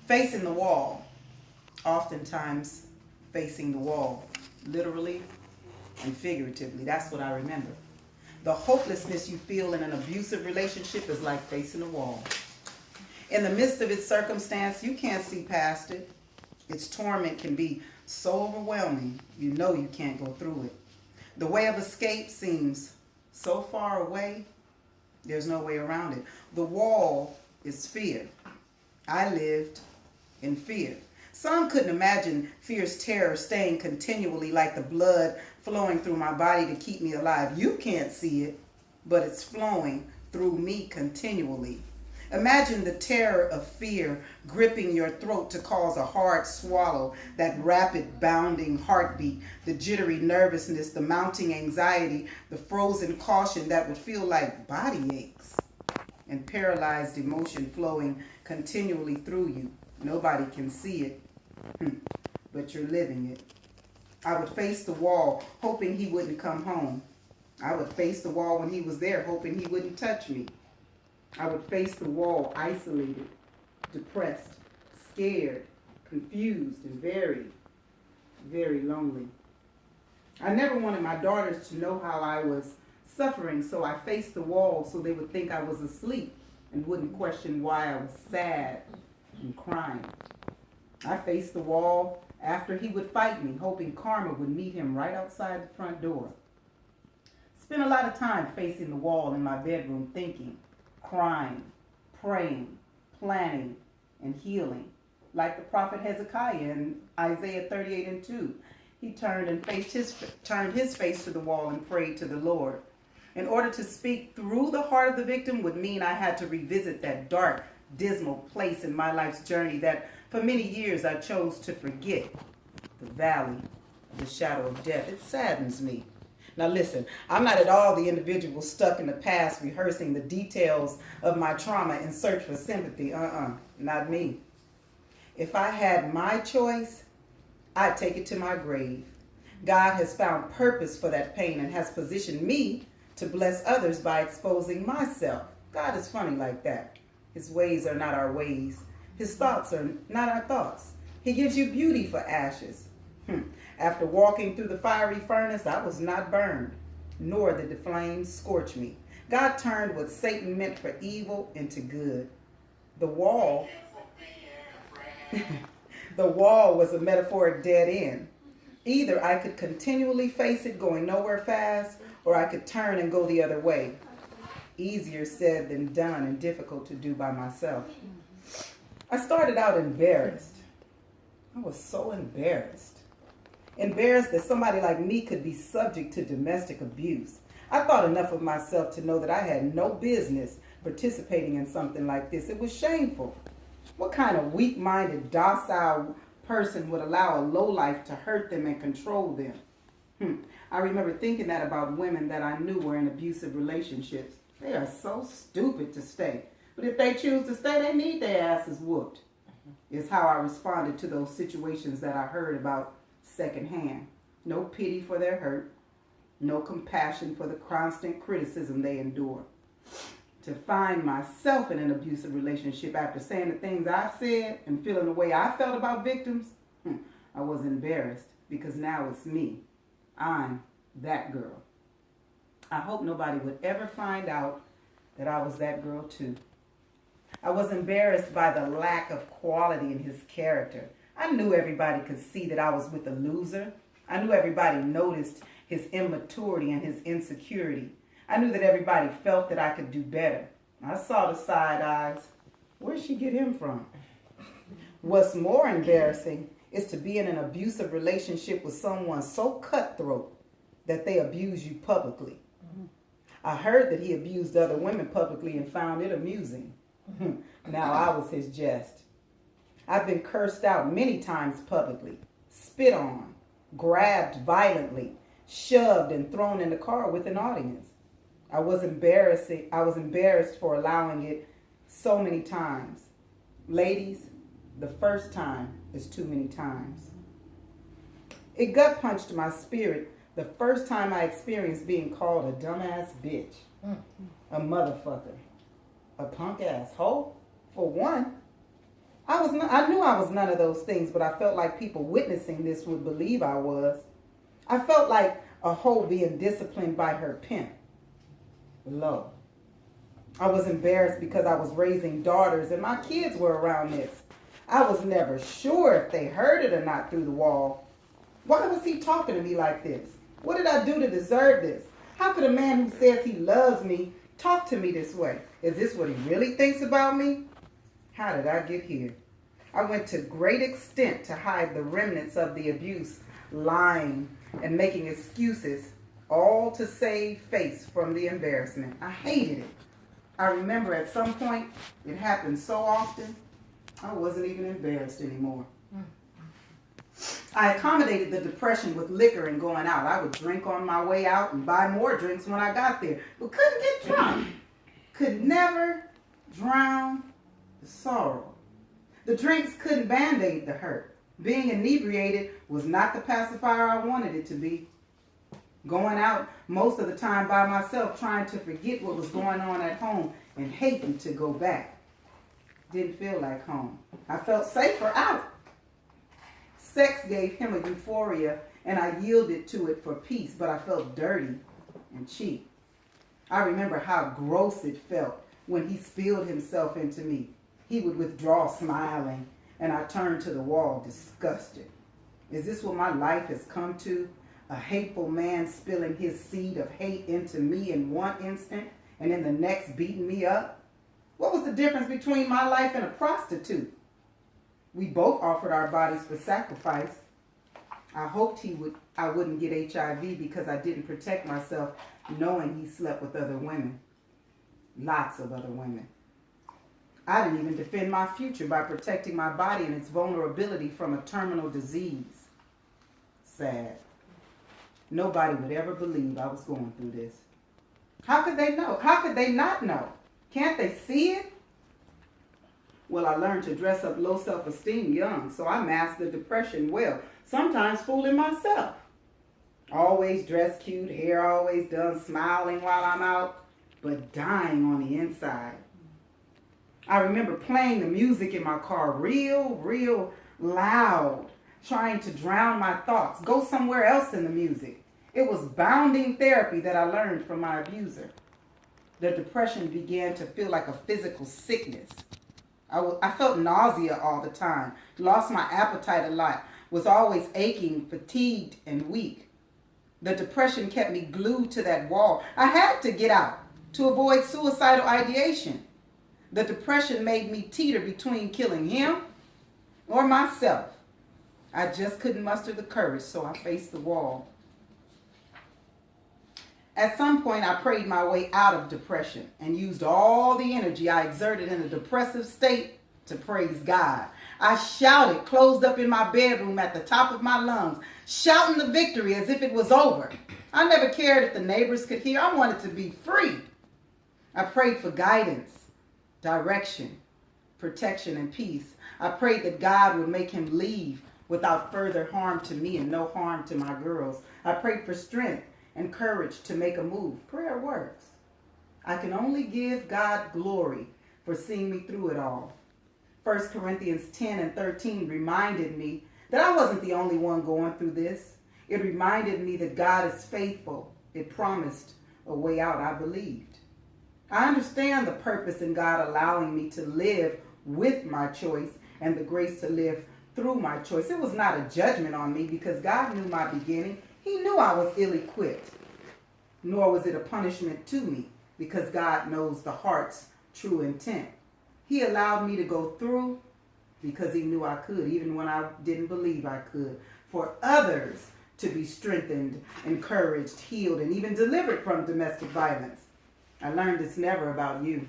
Facing the wall, oftentimes facing the wall, literally and figuratively. That's what I remember. The hopelessness you feel in an abusive relationship is like facing a wall. In the midst of its circumstance, you can't see past it. Its torment can be so overwhelming, you know you can't go through it. The way of escape seems so far away, there's no way around it. The wall is fear. I lived in fear. Some couldn't imagine fear's terror staying continually like the blood flowing through my body to keep me alive. You can't see it, but it's flowing through me continually. Imagine the terror of fear gripping your throat to cause a hard swallow, that rapid bounding heartbeat, the jittery nervousness, the mounting anxiety, the frozen caution that would feel like body aches, and paralyzed emotion flowing continually through you. Nobody can see it, but you're living it. I would face the wall, hoping he wouldn't come home. I would face the wall when he was there, hoping he wouldn't touch me. I would face the wall isolated, depressed, scared, confused, and very, very lonely. I never wanted my daughters to know how I was suffering, so I faced the wall so they would think I was asleep and wouldn't question why I was sad and crying. I faced the wall after he would fight me, hoping karma would meet him right outside the front door. Spent a lot of time facing the wall in my bedroom, thinking, crying, praying, planning, and healing. Like the prophet Hezekiah in Isaiah 38:2. He turned his face to the wall and prayed to the Lord. In order to speak through the heart of the victim would mean I had to revisit that dark, dismal place in my life's journey that for many years I chose to forget, the valley of the shadow of death. It saddens me. Now listen, I'm not at all the individual stuck in the past rehearsing the details of my trauma in search for sympathy. Not me. If I had my choice, I'd take it to my grave. God has found purpose for that pain and has positioned me to bless others by exposing myself. God is funny like that. His ways are not our ways. His thoughts are not our thoughts. He gives you beauty for ashes. After walking through the fiery furnace, I was not burned, nor did the flames scorch me. God turned what Satan meant for evil into good. The wall was a metaphoric dead end. Either I could continually face it going nowhere fast, or I could turn and go the other way. Easier said than done and difficult to do by myself. I started out embarrassed. I was so embarrassed. Embarrassed that somebody like me could be subject to domestic abuse. I thought enough of myself to know that I had no business participating in something like this. It was shameful. What kind of weak-minded, docile person would allow a lowlife to hurt them and control them? I remember thinking that about women that I knew were in abusive relationships. They are so stupid to stay. But if they choose to stay, they need their asses whooped. Is how I responded to those situations that I heard about secondhand. No pity for their hurt. No compassion for the constant criticism they endure. To find myself in an abusive relationship after saying the things I said and feeling the way I felt about victims, I was embarrassed because now it's me. I'm that girl. I hope nobody would ever find out that I was that girl too. I was embarrassed by the lack of quality in his character. I knew everybody could see that I was with a loser. I knew everybody noticed his immaturity and his insecurity. I knew that everybody felt that I could do better. I saw the side eyes. Where'd she get him from? What's more embarrassing is to be in an abusive relationship with someone so cutthroat that they abuse you publicly. I heard that he abused other women publicly and found it amusing. Now I was his jest. I've been cursed out many times publicly, spit on, grabbed violently, shoved and thrown in the car with an audience. I was embarrassed for allowing it so many times. Ladies, the first time is too many times. It gut punched my spirit the first time I experienced being called a dumbass bitch, a motherfucker, a punk ass hoe. For one, I knew I was none of those things, but I felt like people witnessing this would believe I was. I felt like a hoe being disciplined by her pimp. Low. I was embarrassed because I was raising daughters and my kids were around this. I was never sure if they heard it or not through the wall. Why was he talking to me like this? What did I do to deserve this? How could a man who says he loves me talk to me this way? Is this what he really thinks about me? How did I get here? I went to great extent to hide the remnants of the abuse, lying and making excuses, all to save face from the embarrassment. I hated it. I remember at some point, it happened so often, I wasn't even embarrassed anymore. I accommodated the depression with liquor and going out. I would drink on my way out and buy more drinks when I got there, but couldn't get drunk. Could never drown the sorrow. The drinks couldn't band-aid the hurt. Being inebriated was not the pacifier I wanted it to be. Going out most of the time by myself, trying to forget what was going on at home and hating to go back. Didn't feel like home. I felt safer out. Sex gave him a euphoria and I yielded to it for peace, but I felt dirty and cheap. I remember how gross it felt when he spilled himself into me. He would withdraw smiling and I turned to the wall disgusted. Is this what my life has come to? A hateful man spilling his seed of hate into me in one instant and in the next beating me up? What was the difference between my life and a prostitute? We both offered our bodies for sacrifice. I hoped I wouldn't get HIV because I didn't protect myself knowing he slept with other women. Lots of other women. I didn't even defend my future by protecting my body and its vulnerability from a terminal disease. Sad. Nobody would ever believe I was going through this. How could they know? How could they not know? Can't they see it? Well, I learned to dress up low self-esteem young, so I masked the depression well, sometimes fooling myself. Always dressed cute, hair always done, smiling while I'm out, but dying on the inside. I remember playing the music in my car real loud, trying to drown my thoughts, go somewhere else in the music. It was bounding therapy that I learned from my abuser. The depression began to feel like a physical sickness. I felt nausea all the time, lost my appetite a lot, was always aching, fatigued, and weak. The depression kept me glued to that wall. I had to get out to avoid suicidal ideation. The depression made me teeter between killing him or myself. I just couldn't muster the courage, so I faced the wall. At some point, I prayed my way out of depression and used all the energy I exerted in a depressive state to praise God. I shouted, closed up in my bedroom at the top of my lungs, shouting the victory as if it was over. I never cared if the neighbors could hear. I wanted to be free. I prayed for guidance, direction, protection, and peace. I prayed that God would make him leave without further harm to me and no harm to my girls. I prayed for strength and courage to make a move. Prayer works. I can only give God glory for seeing me through it all. 1 Corinthians 10 and 13 reminded me that I wasn't the only one going through this. It reminded me that God is faithful. It promised a way out, I believed. I understand the purpose in God allowing me to live with my choice and the grace to live through my choice. It was not a judgment on me because God knew my beginning. He knew I was ill-equipped. Nor was it a punishment to me because God knows the heart's true intent. He allowed me to go through because he knew I could, even when I didn't believe I could, for others to be strengthened, encouraged, healed, and even delivered from domestic violence. I learned it's never about you.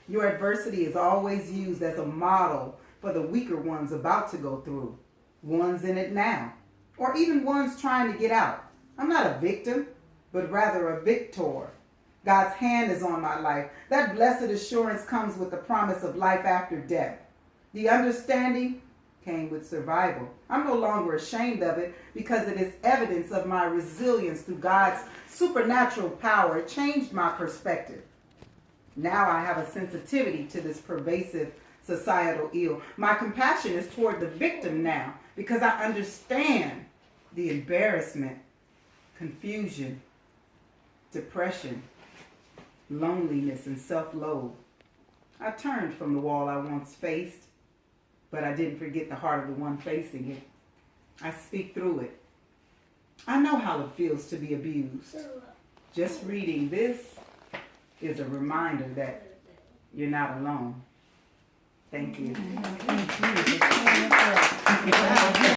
Your adversity is always used as a model for the weaker ones about to go through, ones in it now, or even ones trying to get out. I'm not a victim, but rather a victor. God's hand is on my life. That blessed assurance comes with the promise of life after death. The understanding came with survival. I'm no longer ashamed of it because it is evidence of my resilience through God's supernatural power. It changed my perspective. Now I have a sensitivity to this pervasive societal ill. My compassion is toward the victim now because I understand the embarrassment, confusion, depression, loneliness, and self-loathe. I turned from the wall I once faced, but I didn't forget the heart of the one facing it. I speak through it. I know how it feels to be abused. Just reading this is a reminder that you're not alone. Thank you.